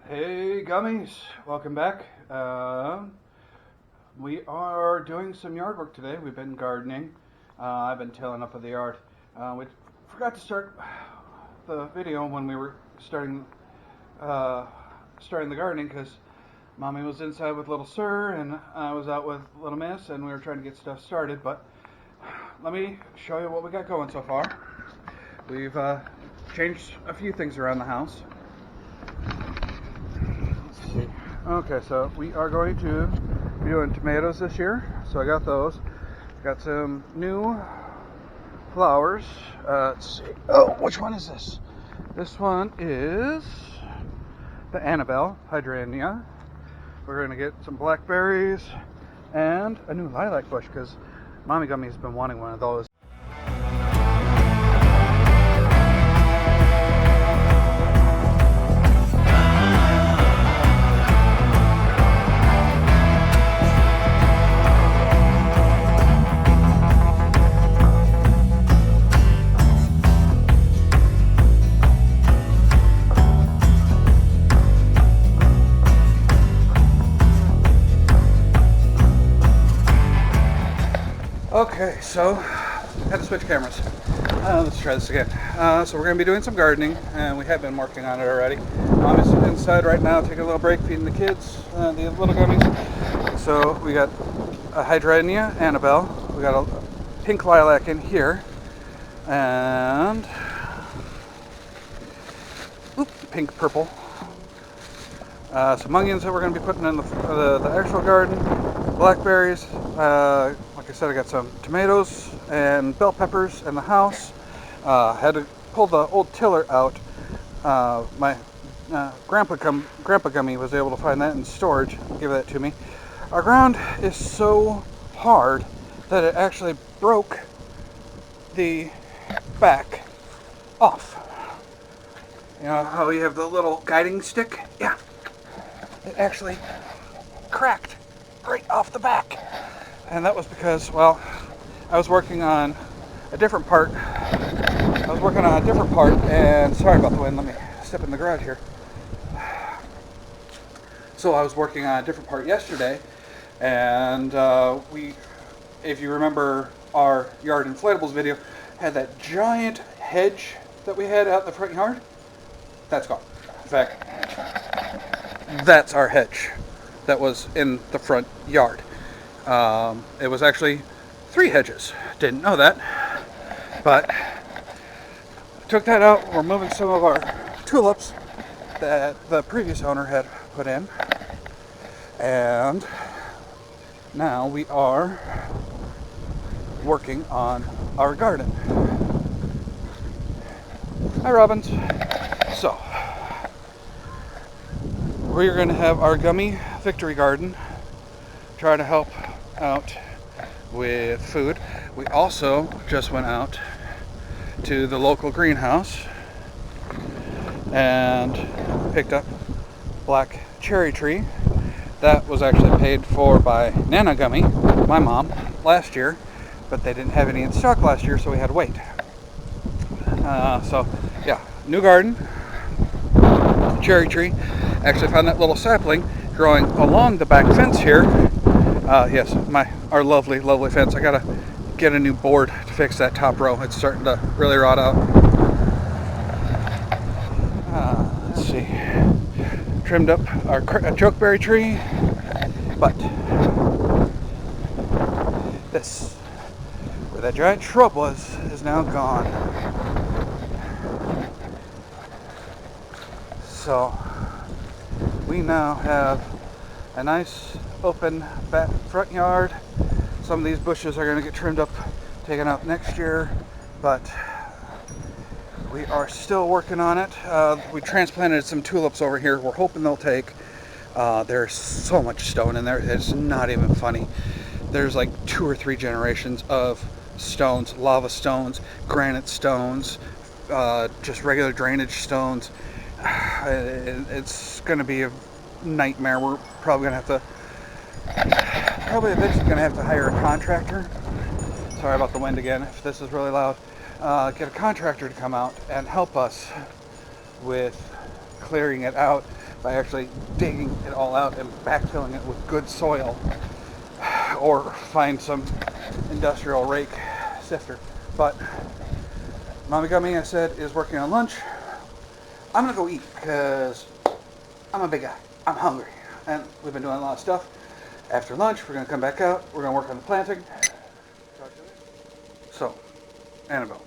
Hey Gummies, welcome back. We are doing some yard work today. We've been gardening. I've been tilling up of the yard. We forgot to start the video when we were starting the gardening because Mommy was inside with little Sir and I was out with little Miss, and we were trying to get stuff started. But let me show you what we got going so far. We've changed a few things around the house. Okay, so we are going to be doing tomatoes this year. So I got those. Got some new flowers. Let's see. Oh, which one is this? This one is the Annabelle hydrangea. We're going to get some blackberries and a new lilac bush because Mommy Gummy's been wanting one of those. Okay, so had to switch cameras. Let's try this again. So we're going to be doing some gardening, and we have been working on it already. I'm just inside right now, taking a little break, feeding the kids, the little gummies. So we got a hydrangea, Annabelle. We got a pink lilac in here, and pink purple. Some onions that we're going to be putting in the actual garden. Blackberries. Like I said, I got some tomatoes and bell peppers in the house. Had to pull the old tiller out. My Grandpa Gummy was able to find that in storage, give that to me. Our ground is so hard that it actually broke the back off. You know how you have the little guiding stick? Yeah. It actually cracked right off the back. And that was because, well, I was working on a different part. And sorry about the wind. Let me step in the garage here. So I was working on a different part yesterday, and if you remember our yard inflatables video, had that giant hedge that we had out in the front yard. That's gone. In fact, that's our hedge that was in the front yard. It was actually 3 hedges. Didn't know that, but took that out. We're moving some of our tulips that the previous owner had put in, and now we are working on our garden. Hi, Robins. So we're going to have our Gummy Victory Garden, try to help out with food. We also just went out to the local greenhouse and picked up black cherry tree. That was actually paid for by Nana Gummy, my mom, last year, but they didn't have any in stock last year, so we had to wait. So yeah, new garden, cherry tree. Actually found that little sapling growing along the back fence here. Yes, our lovely fence. I gotta get a new board to fix that top row. It's starting to really rot out. Let's see. Trimmed up our chokeberry tree, but this, where that giant shrub was, is now gone. So we now have a nice open back front yard. Some of these bushes are going to get trimmed up, taken out next year, but we are still working on it. We transplanted some tulips over here. We're hoping they'll take. There's so much stone in there, it's not even funny. There's like 2 or 3 generations of stones, lava stones, granite stones, just regular drainage stones. It's going to be a nightmare. We're probably eventually going to have to hire a contractor. Sorry about the wind again, if this is really loud. Get a contractor to come out and help us with clearing it out. by actually digging it all out and backfilling it with good soil, or find some industrial rake sifter. But Mommy Gummy, I said, is working on lunch. I'm gonna go eat because I'm a big guy. I'm hungry, and we've been doing a lot of stuff. After lunch, we're gonna come back out. We're gonna work on the planting. So, Annabelle,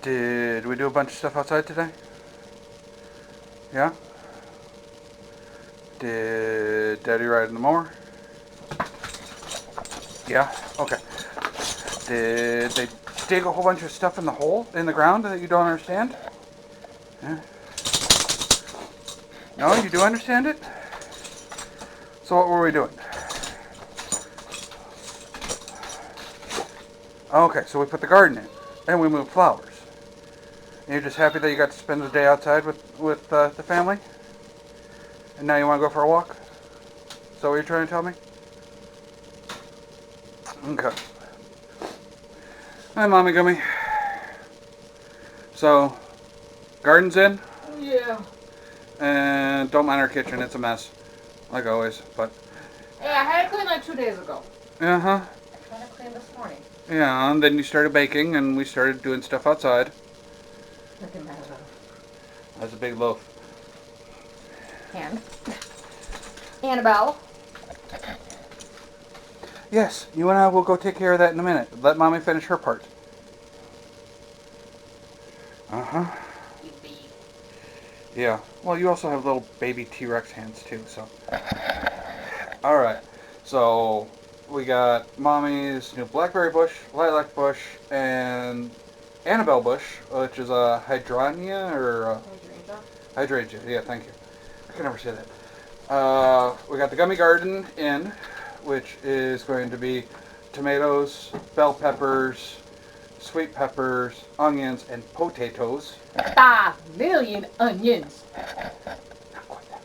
did we do a bunch of stuff outside today? Yeah? Did Daddy ride in the mower? Yeah? Okay. Did they dig a whole bunch of stuff in the hole, in the ground that you don't understand? Yeah. No, you do understand it? So what were we doing? Okay, so we put the garden in, and we moved flowers. And you're just happy that you got to spend the day outside with the family? And now you want to go for a walk? Is that what you're trying to tell me? Okay. Hi, Mommy Gummy. So, garden's in? Yeah. And don't mind our kitchen, it's a mess. Like always, but... Yeah, I had it cleaned like 2 days ago. Uh-huh. I tried to clean this morning. Yeah, and then you started baking, and we started doing stuff outside. Look at that. That's a big loaf. And? Annabelle. Yes, you and I will go take care of that in a minute. Let Mommy finish her part. Uh-huh. Yeah. Well, you also have little baby T-Rex hands, too, so... Alright. So, we got Mommy's new blackberry bush, lilac bush, and Annabelle bush, which is a hydrangea, or... Hydrangea, yeah, thank you. I can never say that. We got the Gummy Garden in, which is going to be tomatoes, bell peppers, sweet peppers, onions, and potatoes. 5 million onions. Not quite that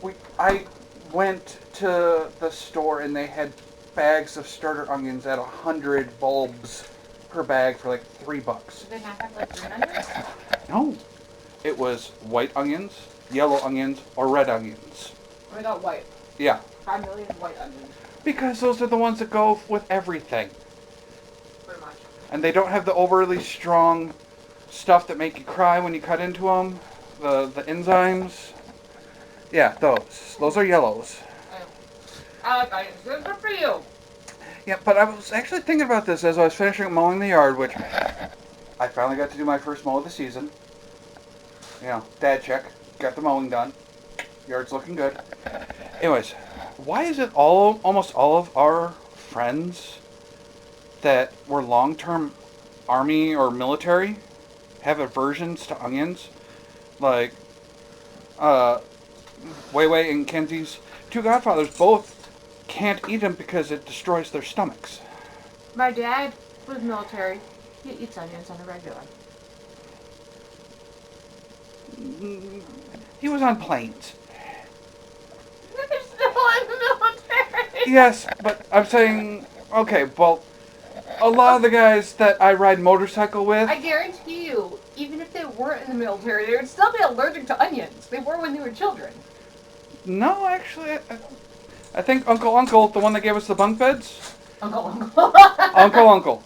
many. I went to the store and they had bags of starter onions at 100 bulbs per bag for like $3. Did they not have like green onions? No. It was white onions, yellow onions, or red onions. We got white. Yeah. 5 million white onions. Because those are the ones that go with everything. Pretty much. And they don't have the overly strong stuff that make you cry when you cut into them. The enzymes. Yeah, those. Those are yellows. I like onions. Good for you. Yeah, but I was actually thinking about this as I was finishing mowing the yard, which I finally got to do my first mow of the season. You know, dad check. Got the mowing done. Yard's looking good. Anyways, why is it almost all of our friends that were long-term army or military have aversions to onions? Like, Wei and Kenzie's two godfathers both can't eat them because it destroys their stomachs. My dad was military. He eats onions on a regular. He was on planes. They're still in the military. Yes, but I'm saying, okay, well, a lot of the guys that I ride motorcycle with... I guarantee you, even if they weren't in the military, they would still be allergic to onions. They were when they were children. No, actually, I think Uncle, the one that gave us the bunk beds. Uncle. Uncle.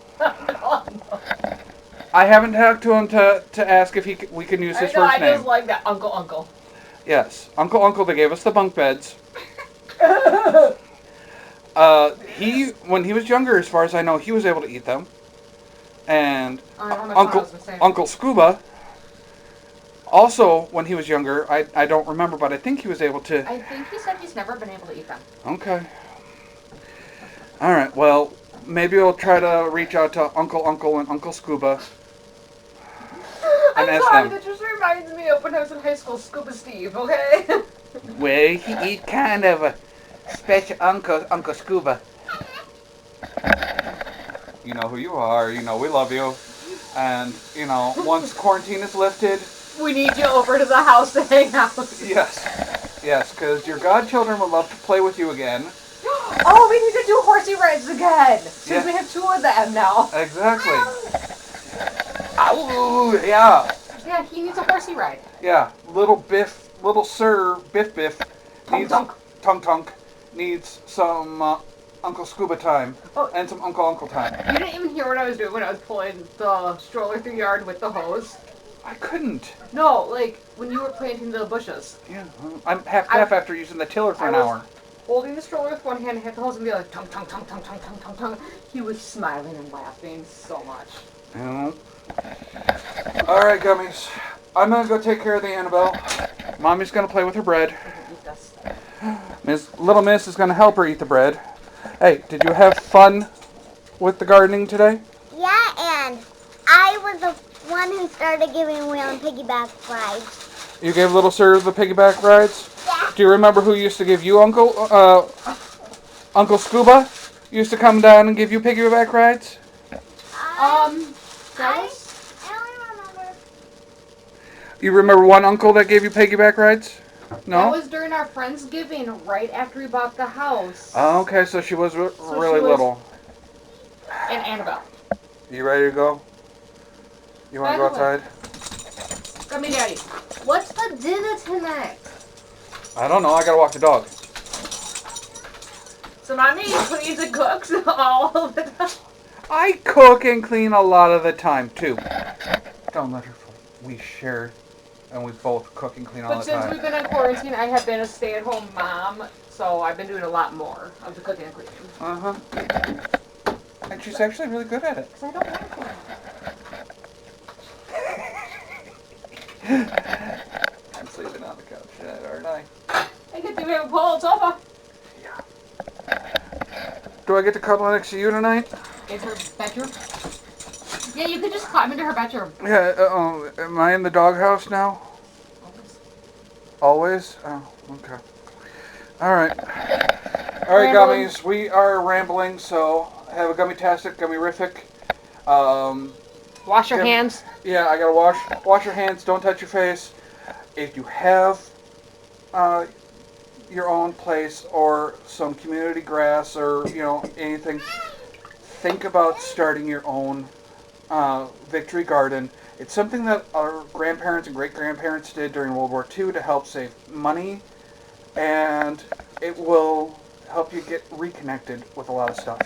I haven't talked to him to ask if we can use his first name. I just like that, Uncle. Yes, Uncle that gave us the bunk beds. When he was younger, as far as I know, he was able to eat them. And Uncle Scuba, also when he was younger, I don't remember, but I think he was able to. I think he said he's never been able to eat them. Okay. All right. Well, maybe we'll try to reach out to Uncle and Uncle Scuba. I'm sorry, that just reminds me of when I was in high school, Scuba Steve, okay? Well, he kind of a special Uncle Scuba. You know who you are, you know we love you. And, you know, once quarantine is lifted... We need you over to the house to hang out. Yes, because your godchildren would love to play with you again. Oh, we need to do horsey rides again, since we have 2 of them now. Exactly. Ooh, yeah. Yeah, he needs a horsey ride. Yeah, little Sir Biff Tonk needs tonk. Tonk needs some Uncle Scuba time Oh, and some Uncle time. you didn't even hear what I was doing when I was pulling the stroller through the yard with the hose. I couldn't. No, like when you were planting the bushes. Yeah, I'm half deaf after using the tiller for an hour. Holding the stroller with one hand, hit the hose and be like, tonk tonk tonk tonk tonk tonk tonk tonk. He was smiling and laughing so much. Yeah. All right, Gummies. I'm gonna go take care of the Annabelle. Mommy's gonna play with her bread. Eat this. Little Miss is gonna help her eat the bread. Hey, did you have fun with the gardening today? Yeah, and I was the one who started giving away on piggyback rides. You gave little Sir the piggyback rides? Yeah. Do you remember who used to give you Uncle Scuba? Used to come down and give you piggyback rides? That was... I only remember. You remember one uncle that gave you piggyback rides? No? That was during our Friendsgiving, right after we bought the house. Oh, okay, so she was really she was- little. And Annabelle. You ready to go? You want to go outside? Gummy Daddy, what's the dinner tonight? I don't know. I gotta walk the dog. So mommy cleans and cooks all of the time. I cook and clean a lot of the time too. Don't let her. We share, and we both cook and clean all But the since time. we've been in quarantine, I have been a stay-at-home mom, so I've been doing a lot more of the cooking and cleaning. And she's actually really good at it. Because I don't want to. I'm sleeping on the couch tonight, aren't I? I get to be a pull sofa. Do I get to cuddle next to you tonight? In her bedroom? Yeah, you could just climb into her bedroom. Yeah. Am I in the doghouse now? Always? Oh, okay. All right. All right, Rambling. Gummies. We are rambling, so have a gummy-tastic, gummy-rific. Wash your hands. Yeah, I gotta wash your hands. Don't touch your face. If you have your own place or some community grass or anything, think about starting your own victory garden. It's something that our grandparents and great-grandparents did during World War II to help save money, and it will help you get reconnected with a lot of stuff.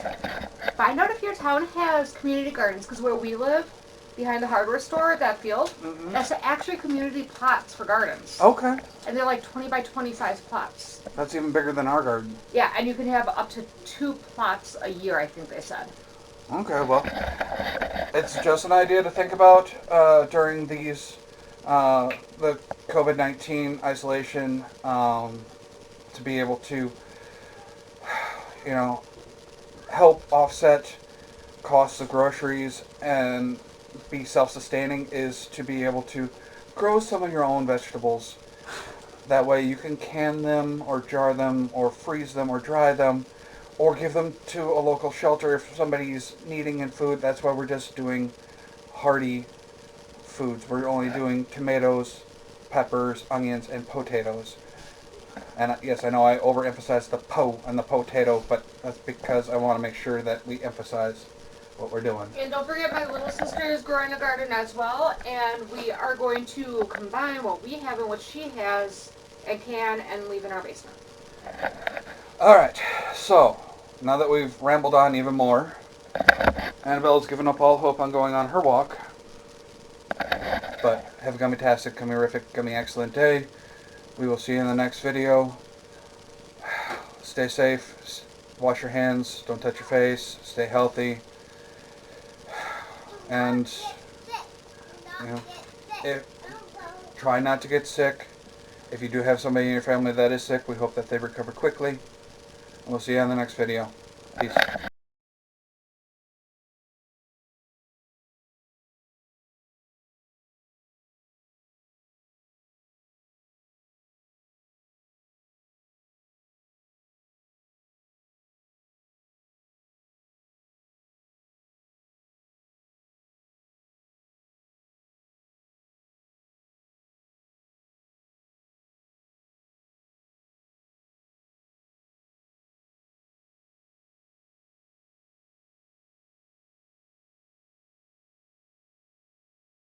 Find out if your town has community gardens, because where we live, behind the hardware store, that field, that's actually community plots for gardens. Okay. And they're like 20 by 20 size plots. That's even bigger than our garden. Yeah, and you can have up to 2 plots a year, I think they said. Okay, well, it's just an idea to think about during these, the COVID-19 isolation, to be able to, help offset costs of groceries and be self-sustaining is to be able to grow some of your own vegetables. That way you can can them or jar them or freeze them or dry them or give them to a local shelter if somebody's needing in food. That's why we're just doing hearty foods. We're only doing tomatoes, peppers, onions, and potatoes. And yes, I know I overemphasized the and the potato, but that's because I want to make sure that we emphasize what we're doing. And don't forget, my little sister is growing a garden as well, and we are going to combine what we have and what she has and can and leave in our basement. Alright, so now that we've rambled on even more, Annabelle's given up all hope on going on her walk. But have a gummy-tastic, gummy-rific, gummy-excellent day. We will see you in the next video. Stay safe, wash your hands, don't touch your face, stay healthy. And, try not to get sick. If you do have somebody in your family that is sick, we hope that they recover quickly. And we'll see you on the next video. Peace.